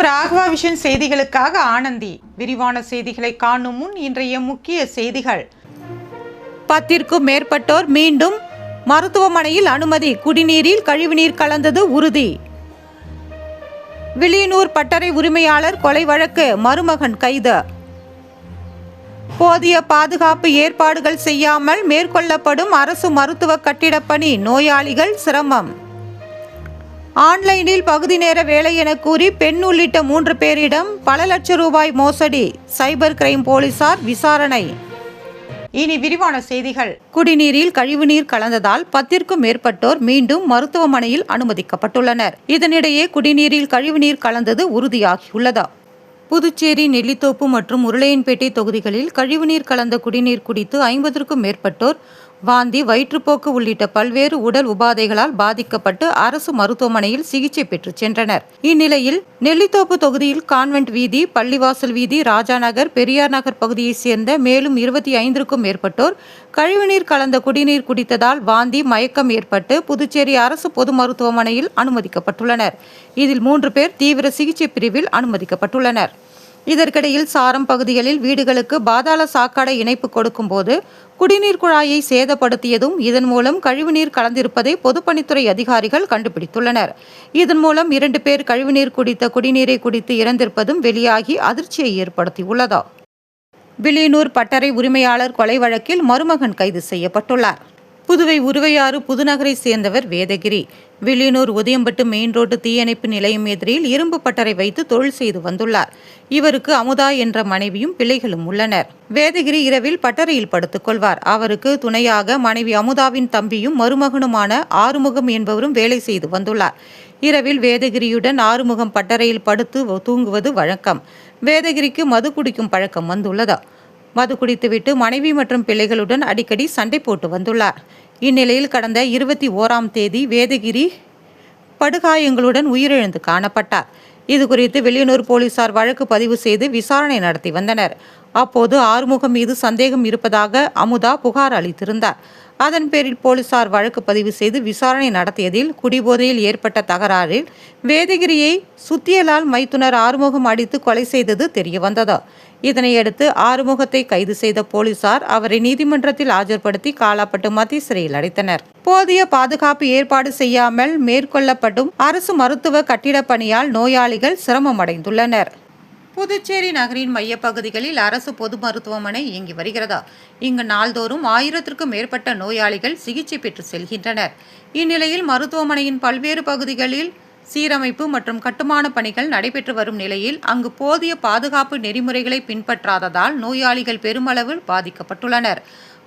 Raghava vision செய்திகளுக்காக ஆனந்தி. விரிவான செய்திகளை காணும் முன் இன்றைய முக்கிய செய்திகள். 10க்கும் மேற்பட்டோர் மீண்டும் மருத்துவமனையில் அனுமதி. குடிநீரில் கழிவுநீர் கலந்தது உறுதி. வில்லியனூர் பட்டறை உரிமையாளர் கொலை வழக்கு, மருமகன் கைது. போதிய பாதுகாப்பு ஏற்பாடுகள் செய்யாமல் மேற்கொள்ளப்படும் அரசு மருத்துவ கட்டிடப் பணி, நோயாளிகள் சிரமம். ஆன்லைனில் பகுதி நேர வேலை என கூறி பெண் உள்ளிட்ட 3 பேரிடம் பல லட்சம் ரூபாய் மோசடி, சைபர் கிரைம் போலீசார் விசாரணை. இனி விரிவான செய்திகள். குடிநீரில் கழிவுநீர் கலந்ததால் 10க்கும் மேற்பட்டோர் மீண்டும் மருத்துவமனையில் அனுமதிக்கப்பட்டுள்ளனர். இதனிடையே குடிநீரில் கழிவுநீர் கலந்தது உறுதியாகியுள்ளது. புதுச்சேரி, நெல்லித்தோப்பு மற்றும் உருளையன்பேட்டை தொகுதிகளில் கழிவுநீர் கலந்த குடிநீர் குடித்து 50க்கும் மேற்பட்டோர் வாந்தி, வயிற்றுப்போக்கு உள்ளிட்ட பல்வேறு உடல் உபாதைகளால் பாதிக்கப்பட்டு அரசு மருத்துவமனையில் சிகிச்சை பெற்று சென்றனர். இந்நிலையில் நெல்லித்தோப்பு தொகுதியில் கான்வென்ட் வீதி, பள்ளிவாசல் வீதி, ராஜா நகர், பெரியார் நகர் பகுதியைச் சேர்ந்த மேலும் 25க்கும் மேற்பட்டோர் கழிவுநீர் கலந்த குடிநீர் குடித்ததால் வாந்தி, மயக்கம் ஏற்பட்டு புதுச்சேரி அரசு பொது மருத்துவமனையில் அனுமதிக்கப்பட்டுள்ளனர். இதில் 3 பேர் தீவிர சிகிச்சை பிரிவில் அனுமதிக்கப்பட்டுள்ளனர். இதற்கிடையில் சாரம் பகுதிகளில் வீடுகளுக்கு பாதாள சாக்கடை இணைப்பு கொடுக்கும் போது குடிநீர் குழாயை சேதப்படுத்தியதும், இதன் மூலம் கழிவுநீர் கலந்திருப்பதை பொதுப்பணித்துறை அதிகாரிகள் கண்டுபிடித்துள்ளனர். இதன் மூலம் 2 பேர் கழிவுநீர் குடித்த குடிநீரை குடித்து இறந்திருப்பதும் வெளியாகி அதிர்ச்சியை ஏற்படுத்தியுள்ளது. வில்லியனூர் பட்டறை உரிமையாளர் கொலை வழக்கில் மருமகன் கைது செய்யப்பட்டுள்ளார். புதுவை உருவையாறு புதுநகரை சேர்ந்தவர் வேதகிரி. வில்லியனூர் உதயம்பட்டு மெயின் ரோடு தீயணைப்பு நிலையம் எதிரில் இரும்பு பட்டறை வைத்து தொழில் செய்து வந்துள்ளார். இவருக்கு அமுதா என்ற மனைவியும் பிள்ளைகளும் உள்ளனர். வேதகிரி இரவில் பட்டறையில் படுத்துக் கொள்வார். அவருக்கு துணையாக மனைவி அமுதாவின் தம்பியும் மருமகனுமான ஆறுமுகம் என்பவரும் வேலை செய்து வந்துள்ளார். இரவில் வேதகிரியுடன் ஆறுமுகம் பட்டறையில் படுத்து தூங்குவது வழக்கம். வேதகிரிக்கு மது குடிக்கும் பழக்கம் வந்துள்ளது. மது குடித்துவிட்டு மனைவி மற்றும் பிள்ளைகளுடன் அடிக்கடி சண்டை போட்டு வந்துள்ளார். இந்நிலையில் கடந்த 21ஆம் தேதி வேதகிரி படுகாயங்களுடன் உயிரிழந்து காணப்பட்டார். இதுகுறித்து வில்லியனூர் போலீசார் வழக்கு பதிவு செய்து விசாரணை நடத்தி வந்தனர். அப்போது ஆறுமுகம் மீது சந்தேகம் இருப்பதாக அமுதா புகார் அளித்திருந்தார். அதன் பேரில் போலீசார் வழக்கு பதிவு செய்து விசாரணை நடத்தியதில் குடிபோதையில் ஏற்பட்ட தகராறில் வேதகிரியை சுத்தியலால் மைத்துனர் ஆறுமுகம் அடித்து கொலை செய்தது தெரியவந்தது. இதனையடுத்து ஆறுமுகத்தை கைது செய்த போலீசார் அவரை நீதிமன்றத்தில் ஆஜர்படுத்தி காலாப்பட்டு மத்திய சிறையில் அடைத்தனர். போதிய பாதுகாப்பு ஏற்பாடு செய்யாமல் மேற்கொள்ளப்படும் அரசு மருத்துவ கட்டிடப் பணியால் நோயாளிகள் சிரமமடைந்துள்ளனர். புதுச்சேரி நகரின் மையப்பகுதிகளில் அரசு பொது மருத்துவமனை இயங்கி வருகிறது. இங்கு நாள்தோறும் 1000க்கும் மேற்பட்ட நோயாளிகள் சிகிச்சை பெற்று செல்கின்றனர். இந்நிலையில் மருத்துவமனையின் பல்வேறு பகுதிகளில் சீரமைப்பு மற்றும் கட்டுமான பணிகள் நடைபெற்று வரும் நிலையில் அங்கு போதிய பாதுகாப்பு நெறிமுறைகளை பின்பற்றாததால் நோயாளிகள் பெருமளவில் பாதிக்கப்பட்டுள்ளனர்.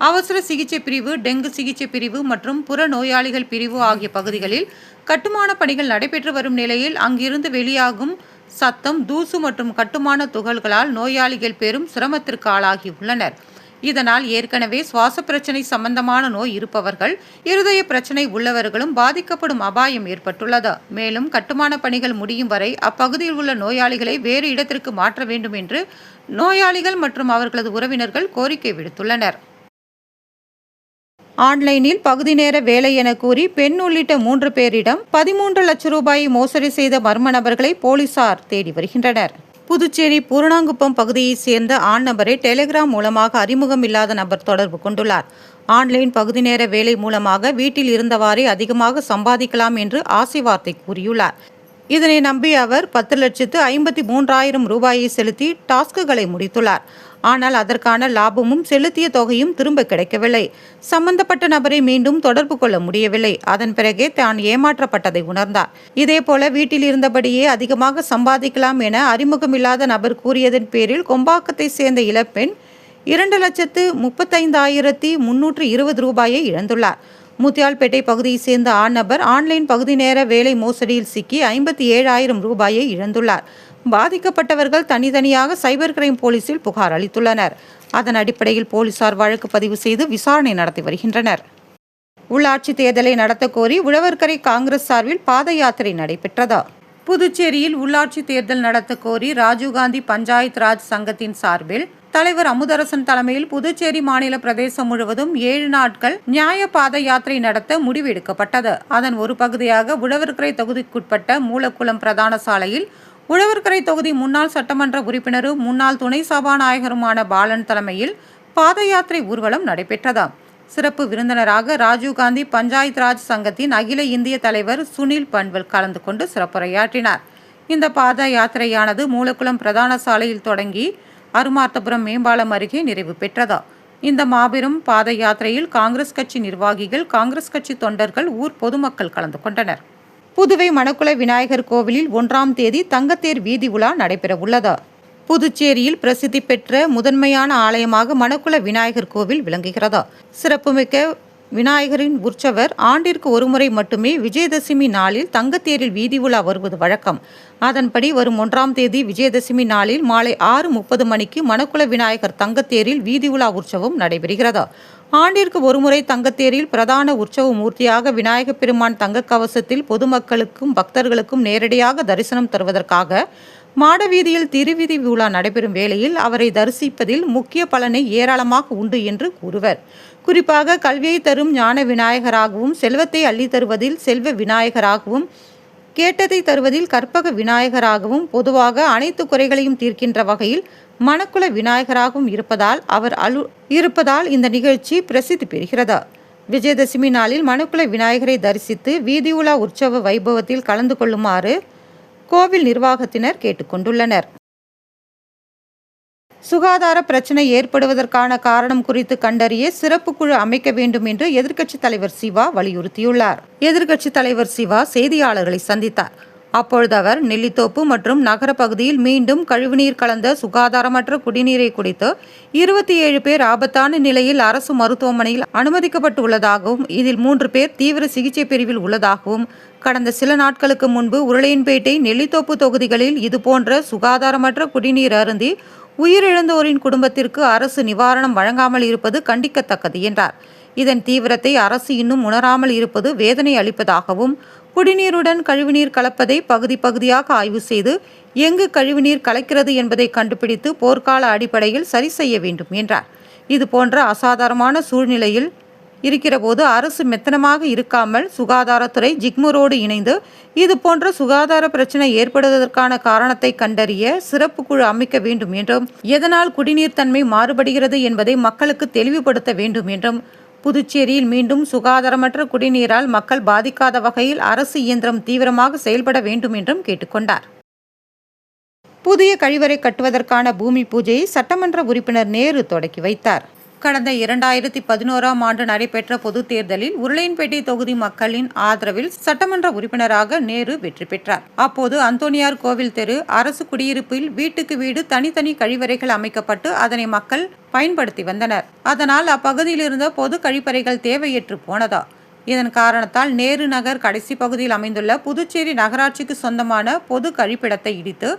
அவசர சிகிச்சை பிரிவு, டெங்கு சிகிச்சை பிரிவு மற்றும் புற நோயாளிகள் பிரிவு ஆகிய பகுதிகளில் கட்டுமான பணிகள் நடைபெற்று வரும் நிலையில் அங்கிருந்து வெளியாகும் சத்தம், தூசு மற்றும் கட்டுமான துகள்களால் நோயாளிகள் பெரும் சிரமத்திற்கு ஆளாகியுள்ளனர். இதனால் ஏற்கனவே சுவாச பிரச்சனை சம்பந்தமான நோய் இருப்பவர்கள், இருதய பிரச்சனை உள்ளவர்களும் பாதிக்கப்படும் அபாயம் ஏற்பட்டுள்ளது. மேலும் கட்டுமான பணிகள் முடியும் வரை அப்பகுதியில் உள்ள நோயாளிகளை வேறு இடத்திற்கு மாற்ற வேண்டும் என்று நோயாளிகள் மற்றும் அவர்களது உறவினர்கள் கோரிக்கை விடுத்துள்ளனர். ஆன்லைனில் பகுதி நேர வேலை என கூறி பெண் உள்ளிட்ட 3 பேரிடம் 13 லட்சம் ரூபாயை மோசடி செய்த மர்ம நபர்களை போலீசார் தேடி வருகின்றனர். புதுச்சேரி பூரணாங்குப்பம் பகுதியைச் சேர்ந்த ஆண் நபரை டெலிகிராம் மூலமாக அறிமுகம் இல்லாத நபர் தொடர்பு கொண்டுள்ளார். ஆன்லைன் பகுதி நேர வேலை மூலமாக வீட்டில் இருந்தவாறே அதிகமாக சம்பாதிக்கலாம் என்று ஆசை வார்த்தை கூறியுள்ளார். இதனை நம்பி அவர் 10,53,000 ரூபாயை செலுத்தி டாஸ்க்குகளை முடித்துள்ளார். ஆனால் அதற்கான லாபமும் செலுத்திய தொகையும் திரும்ப கிடைக்கவில்லை. சம்பந்தப்பட்ட நபரை மீண்டும் தொடர்பு கொள்ள முடியவில்லை. அதன் பிறகே தான் ஏமாற்றப்பட்டதை உணர்ந்தார். இதேபோல வீட்டில் இருந்தபடியே அதிகமாக சம்பாதிக்கலாம் என அறிமுகமில்லாத நபர் கூறியதன் பேரில் கொம்பாக்கத்தை சேர்ந்த இளப்பெண் 2,35,320 ரூபாயை இழந்துள்ளார். முத்தியால்பேட்டை பகுதியை சேர்ந்த ஆண் நபர் ஆன்லைன் பகுதி நேர வேலை மோசடியில் சிக்கி 57,000 ரூபாயை இழந்துள்ளார். பாதிக்கப்பட்டவர்கள் தனித்தனியாக சைபர் கிரைம் போலீசில் புகார் அளித்துள்ளனர். அதன் அடிப்படையில் போலீசார் வழக்கு பதிவு செய்து விசாரணை நடத்தி வருகின்றனர். உள்ளாட்சி தேர்தலை நடத்த கோரி உழவர்கரை காங்கிரஸ் சார்பில் பாத யாத்திரை நடைபெற்றது. புதுச்சேரியில் உள்ளாட்சி தேர்தல் நடத்த கோரி ராஜீவ்காந்தி பஞ்சாயத் ராஜ் சங்கத்தின் சார்பில் தலைவர் அமுதரசன் தலைமையில் புதுச்சேரி மாநில பிரதேசம் முழுவதும் 7 நாட்கள் நியாய பாத யாத்திரை நடத்த முடிவெடுக்கப்பட்டது. அதன் ஒரு பகுதியாக உழவர்கரை தொகுதிக்குட்பட்ட மூலக்குளம் பிரதான சாலையில் உழவர்கரை தொகுதி முன்னாள் சட்டமன்ற உறுப்பினரும் முன்னாள் துணை சபாநாயகருமான பாலன் தலைமையில் பாத யாத்திரை ஊர்வலம் நடைபெற்றதாம். சிறப்பு விருந்தினராக ராஜீவ்காந்தி பஞ்சாயத் ராஜ் சங்கத்தின் அகில இந்திய தலைவர் சுனில் பன்வல் கலந்து கொண்டு சிறப்புரையாற்றினார். இந்த பாத யாத்திரையானது மூலக்குளம் பிரதான சாலையில் தொடங்கி அருமார்த்தபுரம் மேம்பாலம் அருகே நிறைவு பெற்றதா. இந்த மாபெரும் பாத யாத்திரையில் காங்கிரஸ் கட்சி நிர்வாகிகள், காங்கிரஸ் கட்சி தொண்டர்கள், ஊர் பொதுமக்கள் கலந்து கொண்டனர். புதுவை மணக்குள விநாயகர் கோவிலில் 1ஆம் தேதி தங்கத்தேர் வீதி உலா நடைபெற உள்ளதா. புதுச்சேரியில் பிரசித்தி பெற்ற முதன்மையான ஆலயமாக மணக்குள விநாயகர் கோவில் விளங்குகிறதா. சிறப்புமிக்க விநாயகரின் உற்சவர் ஆண்டிற்கு ஒருமுறை மட்டுமே விஜயதசமி நாளில் தங்கத்தேரில் வீதி உலா வருவது வழக்கம். அதன்படி வரும் 1ஆம் தேதி விஜயதசமி நாளில் மாலை 6:30 மணிக்கு மணக்குள விநாயகர் தங்கத்தேரில் வீதி உலா உற்சவம் நடைபெறுகிறதா. ஆண்டிற்கு ஒருமுறை தங்கத்தேரில் பிரதான உற்சவ மூர்த்தியாக விநாயகப் பெருமான் தங்க கவசத்தில் பொதுமக்களுக்கும் பக்தர்களுக்கும் நேரடியாக தரிசனம் தருவதற்காக மாடவீதியில் திருவீதி உலா நடைபெறும் வேளையில் அவரை தரிசிப்பதில் முக்கிய பலனை ஏராளமாக உண்டு என்று கூறுவர். குறிப்பாக கல்வியை தரும் ஞான விநாயகராகவும், செல்வத்தை அள்ளி தருவதில் செல்வ விநாயகராகவும், கேட்டதை தருவதில் கற்பக விநாயகராகவும், பொதுவாக அனைத்து குறைகளையும் தீர்க்கின்ற வகையில் மணக்குள விநாயகராகவும் இருப்பதால் இந்த நிகழ்ச்சி பிரசித்தி பெறுகிறதா. விஜயதசமி நாளில் மணக்குள விநாயகரை தரிசித்து வீதி உலா உற்சவ வைபவத்தில் கலந்து கொள்ளுமாறு கோவில் நிர்வாகத்தினர் கேட்டுக்கொண்டுள்ளனர். சுகாதார பிரச்சனை ஏற்படுவதற்கான காரணம் குறித்து கண்டறிய சிறப்பு குழு அமைக்க வேண்டும் என்று எதிர்க்கட்சித் தலைவர் சிவா வலியுறுத்தியுள்ளார். எதிர்க்கட்சித் தலைவர் சிவா செய்தியாளர்களை சந்தித்தார். அப்பொழுது அவர் நெல்லித்தோப்பு மற்றும் நகர பகுதியில் மீண்டும் கழிவுநீர் கலந்த சுகாதாரமற்ற குடிநீரை குடித்து 27 பேர் ஆபத்தான நிலையில் அரசு மருத்துவமனையில் அனுமதிக்கப்பட்டுள்ளதாகவும், இதில் 3 பேர் தீவிர சிகிச்சை பிரிவில் உள்ளதாகவும், கடந்த சில நாட்களுக்கு முன்பு உருளையன்பேட்டை, நெல்லித்தோப்பு தொகுதிகளில் இதுபோன்ற சுகாதாரமற்ற குடிநீர் அருந்தி உயிரிழந்தோரின் குடும்பத்திற்கு அரசு நிவாரணம் வழங்காமல் இருப்பது கண்டிக்கத்தக்கது என்றார். இதன் தீவிரத்தை அரசு இன்னும் உணராமல் இருப்பது வேதனை அளிப்பதாகவும், குடிநீருடன் கழிவுநீர் கலப்பதை பகுதி பகுதியாக ஆய்வு செய்து எங்கு கழிவுநீர் கலக்கிறது என்பதை கண்டுபிடித்து போர்க்கால அடிப்படையில் சரி செய்ய வேண்டும் என்றார். இதுபோன்ற அசாதாரணமான சூழ்நிலையில் இருக்கிறபோது அரசு மெத்தனமாக இருக்காமல் சுகாதாரத்துறை ஜிக்மரோடு இணைந்து இதுபோன்ற சுகாதார பிரச்சனை ஏற்படுவதற்கான காரணத்தை கண்டறிய சிறப்பு குழு அமைக்க வேண்டும் என்றும், எதனால் குடிநீர் தன்மை மாறுபடுகிறது என்பதை மக்களுக்கு தெளிவுபடுத்த வேண்டும் என்றும், புதுச்சேரியில் மீண்டும் சுகாதாரமற்ற குடிநீரால் மக்கள் பாதிக்காத வகையில் அரசு இயந்திரம் தீவிரமாக செயல்பட வேண்டும் என்றும் கேட்டுக்கொண்டார். புதிய கழிவறை கட்டுவதற்கான பூமி பூஜையை சட்டமன்ற உறுப்பினர் நேரு தொடக்கி வைத்தார். கடந்த 2011ஆம் ஆண்டு நடைபெற்ற பொதுத் தேர்தலில் உருளையன்பேட்டை தொகுதி மக்களின் ஆதரவில் சட்டமன்ற உறுப்பினராக நேரு வெற்றி பெற்றார். அப்போது அந்தோனியார் கோவில் தெரு அரசு குடியிருப்பில் வீட்டுக்கு வீடு தனித்தனி கழிவறைகள் அமைக்கப்பட்டு அதனை மக்கள் பயன்படுத்தி வந்தனர். அதனால் அப்பகுதியில் இருந்த பொது கழிப்பறைகள் தேவையற்று போனதா. இதன் காரணத்தால் நேரு நகர் கடைசி பகுதியில் அமைந்துள்ள புதுச்சேரி நகராட்சிக்கு சொந்தமான பொது கழிப்பிடத்தை இடித்து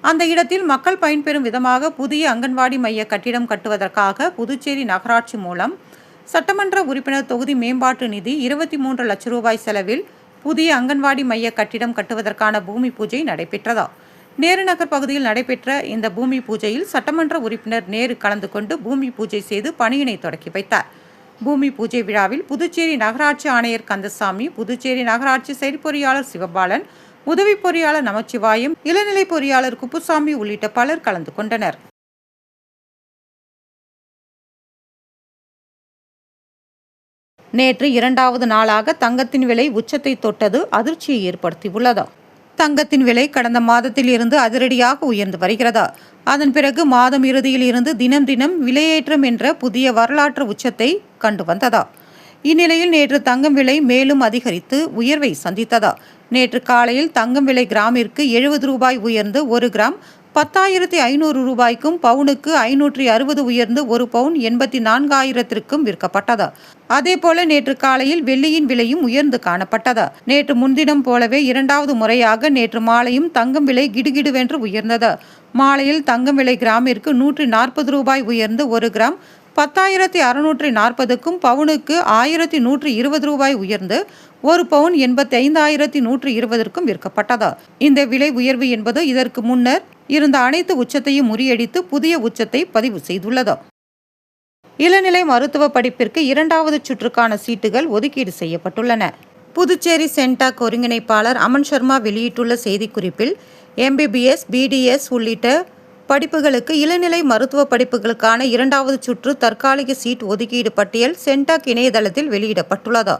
அந்த இடத்தில் மக்கள் பயன்பெறும் விதமாக புதிய அங்கன்வாடி மைய கட்டிடம் கட்டுவதற்காக புதுச்சேரி நகராட்சி மூலம் சட்டமன்ற உறுப்பினர் தொகுதி மேம்பாட்டு நிதி 23 லட்சம் ரூபாய் செலவில் புதிய அங்கன்வாடி மைய கட்டிடம் கட்டுவதற்கான பூமி பூஜை நடைபெற்றதா. நேரு நகர் பகுதியில் நடைபெற்ற இந்த பூமி பூஜையில் சட்டமன்ற உறுப்பினர் நேரு கலந்து கொண்டு பூமி பூஜை செய்து பணியினை தொடக்கி வைத்தார். பூமி பூஜை விழாவில் புதுச்சேரி நகராட்சி ஆணையர் கந்தசாமி, புதுச்சேரி நகராட்சி செயற்பொறியாளர் சிவபாலன், உதவி பொறியாளர் நமச்சிவாயம், இளநிலை பொறியாளர் குப்புசாமி உள்ளிட்ட பலர் கலந்து கொண்டனர். நேற்று 2வது நாளாக தங்கத்தின் விலை உச்சத்தை தொட்டது அதிர்ச்சியை ஏற்படுத்தியுள்ளது. தங்கத்தின் விலை கடந்த மாதத்தில் இருந்து அதிரடியாக உயர்ந்து வருகிறதா. அதன் பிறகு மாதம் இறுதியில் இருந்து தினம் தினம் விலையேற்றம் என்ற புதிய வரலாற்று உச்சத்தை கண்டு வந்ததா. இந்நிலையில் நேற்று தங்கம் விலை மேலும் அதிகரித்து உயர்வை சந்தித்ததா. நேற்று காலையில் தங்கம் விலை கிராமிற்கு 70 ரூபாய் உயர்ந்து 1 கிராம் 10,500 ரூபாய்க்கும், பவுனுக்கு 560 உயர்ந்து 1 பவுன் 84,000க்கும் விற்கப்பட்டது. அதேபோல நேற்று காலையில் வெள்ளியின் விலையும் உயர்ந்து காணப்பட்டது. நேற்று முன்தினம் போலவே 2வது முறையாக நேற்று மாலையும் தங்கம் விலை கிடுகிடுவென்று உயர்ந்தது. மாலையில் தங்கம் விலை கிராமிற்கு 140 ரூபாய் உயர்ந்து 1 கிராம் 10,640க்கும், பவுனுக்கு 1,120 ரூபாய் உயர்ந்து 1 பவுன் 85,120க்கும் விற்கப்பட்டது. இந்த விலை உயர்வு என்பது இதற்கு முன்னர் இருந்த அனைத்து உச்சத்தையும் முறியடித்து புதிய உச்சத்தை பதிவு செய்துள்ளது. இளநிலை மருத்துவ படிப்பிற்கு 2வது சுற்றுக்கான சீட்டுகள் ஒதுக்கீடு செய்யப்பட்டுள்ளன. புதுச்சேரி சென்டாக் ஒருங்கிணைப்பாளர் அமன் சர்மா வெளியிட்டுள்ள செய்திக்குறிப்பில், MBBS, BDS உள்ளிட்ட படிப்புகளுக்கு இளநிலை மருத்துவ படிப்புகளுக்கான 2வது சுற்று தற்காலிக சீட் ஒதுக்கீடு பட்டியல் சென்டாக் இணையதளத்தில் வெளியிடப்பட்டுள்ளது.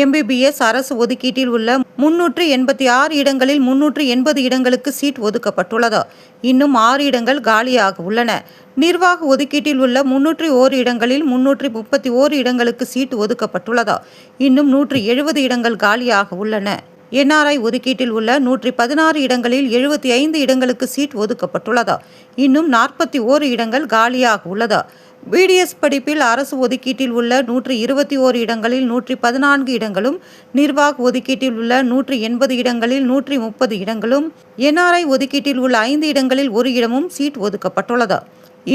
MBBS அரசு ஒதுக்கீட்டில் உள்ள 386 இடங்களில் 380 இடங்களுக்கு சீட் ஒதுக்கப்பட்டுள்ளது. இன்னும் 6 இடங்கள் காலியாக உள்ளன. நிர்வாக ஒதுக்கீட்டில் உள்ள 301 இடங்களில் 331 இடங்களுக்கு சீட் ஒதுக்கப்பட்டுள்ளது. இன்னும் 170 இடங்கள் காலியாக உள்ளன. NRI ஒதுக்கீட்டில் உள்ள 116 இடங்களில் 75 இடங்களுக்கு சீட் ஒதுக்கப்பட்டுள்ளது. இன்னும் 41 இடங்கள் காலியாக உள்ளது. BDS படிப்பில் அரசு ஒதுக்கீட்டில் உள்ள 121 இடங்களில் 114 இடங்களும், நிர்வாக ஒதுக்கீட்டில் உள்ள 180 இடங்களில் 130 இடங்களும், NRI ஒதுக்கீட்டில் உள்ள 5 இடங்களில் 1 இடமும் சீட் ஒதுக்கப்பட்டுள்ளது.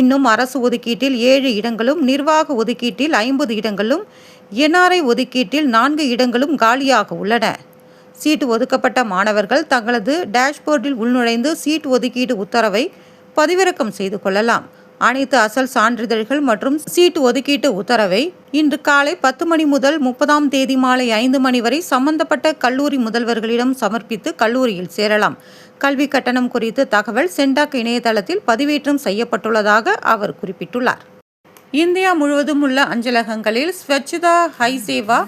இன்னும் அரசு ஒதுக்கீட்டில் 7 இடங்களும், நிர்வாக ஒதுக்கீட்டில் 50 இடங்களும், NRI ஒதுக்கீட்டில் 4 இடங்களும் காலியாக உள்ளன. சீட்டு ஒதுக்கப்பட்ட மாணவர்கள் தங்களது டேஷ்போர்டில் உள்நுழைந்து சீட் ஒதுக்கீடு உத்தரவை பதிவிறக்கம் செய்து கொள்ளலாம். அனைத்து அசல் சான்றிதழ்கள் மற்றும் சீட்டு ஒதுக்கீட்டு உத்தரவை இன்று காலை 10 மணி முதல் 30ஆம் தேதி மாலை 5 மணி வரை சம்பந்தப்பட்ட கல்லூரி முதல்வர்களிடம் சமர்ப்பித்து கல்லூரியில் சேரலாம். கல்வி கட்டணம் குறித்து தகவல் சென்டாக் இணையதளத்தில் பதிவேற்றம் செய்யப்பட்டுள்ளதாக அவர் குறிப்பிட்டுள்ளார். இந்தியா முழுவதும் உள்ள அஞ்சலகங்களில் ஸ்வச்தா ஹை சேவா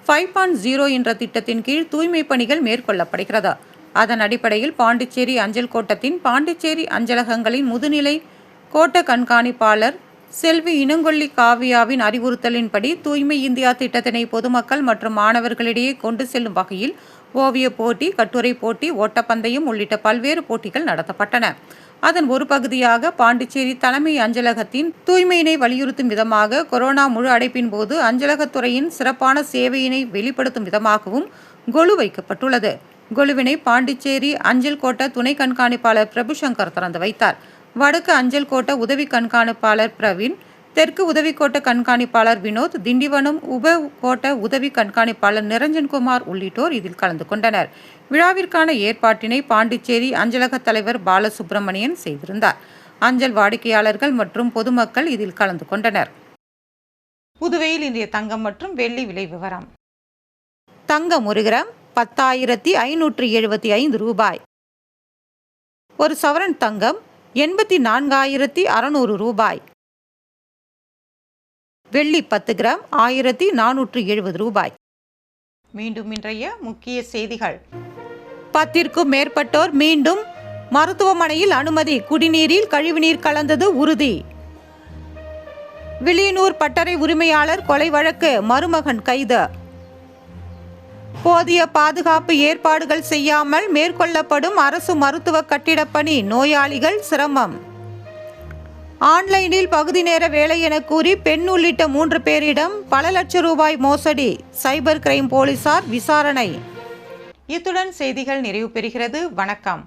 5.0 என்ற திட்டத்தின் கீழ் தூய்மை பணிகள் மேற்கொள்ளப்படுகிறது. அதன் அடிப்படையில் பாண்டிச்சேரி அஞ்சல் கோட்டத்தின் பாண்டிச்சேரி அஞ்சலகங்களின் முதுநிலை கோட்ட கண்காணிப்பாளர் செல்வி இனங்கொல்லி காவியாவின் அறிவுறுத்தலின்படி தூய்மை இந்தியா திட்டத்தினை பொதுமக்கள் மற்றும் மாணவர்களிடையே கொண்டு செல்லும் வகையில் ஓவிய போட்டி, கட்டுரை போட்டி, ஓட்டப்பந்தயம் உள்ளிட்ட பல்வேறு போட்டிகள் நடத்தப்பட்டன. அதன் ஒரு பகுதியாக பாண்டிச்சேரி தலைமை அஞ்சலகத்தின் தூய்மையினை வலியுறுத்தும் விதமாக கொரோனா முழு அடைப்பின் போது அஞ்சலகத்துறையின் சிறப்பான சேவையினை வெளிப்படுத்தும் விதமாகவும் கொலு வைக்கப்பட்டுள்ளது. கொலுவினை பாண்டிச்சேரி அஞ்சல் கோட்ட துணை கண்காணிப்பாளர் பிரபுசங்கர் திறந்து வைத்தார். வடக்கு அஞ்சல் கோட்ட உதவி கண்காணிப்பாளர் பிரவீன், தெற்கு உதவி கோட்ட கண்காணிப்பாளர் வினோத், திண்டிவனம் உப கோட்ட உதவி கண்காணிப்பாளர் நிரஞ்சன்குமார் உள்ளிட்டோர் இதில் கலந்து கொண்டனர். விழாவிற்கான ஏற்பாட்டினை பாண்டிச்சேரி அஞ்சலக தலைவர் பாலசுப்ரமணியன் செய்திருந்தார். அஞ்சல் வாடிக்கையாளர்கள் மற்றும் பொதுமக்கள் இதில் கலந்து கொண்டனர். புதுவையில் இன்றைய தங்கம் மற்றும் வெள்ளி விலை விவரம். தங்கம் 1 கிராம் 10,575 ரூபாய். ஒரு சவரன் தங்கம் 84,600 ரூபாய். வெள்ளி 10 கிராம் 1,470 ரூபாய். மீண்டும் இன்றைய முக்கிய செய்திகள். 10க்கும் மேற்பட்டோர் மீண்டும் மருத்துவமனையில் அனுமதி. குடிநீரில் கழிவுநீர் கலந்தது உறுதி. வில்லியனூர் பட்டறை உரிமையாளர் கொலை வழக்கு, மருமகன் கைது. போதிய பாதுகாப்பு ஏற்பாடுகள் செய்யாமல் மேற்கொள்ளப்படும் அரசு மருத்துவ கட்டிடப் பணி, நோயாளிகள் சிரமம். ஆன்லைனில் பகுதி நேர வேலை என கூறி பெண் உள்ளிட்ட 3 பேரிடம் பல லட்சம் ரூபாய் மோசடி, சைபர் கிரைம் போலீசார் விசாரணை. இத்துடன் செய்திகள் நிறைவு பெறுகிறது. வணக்கம்.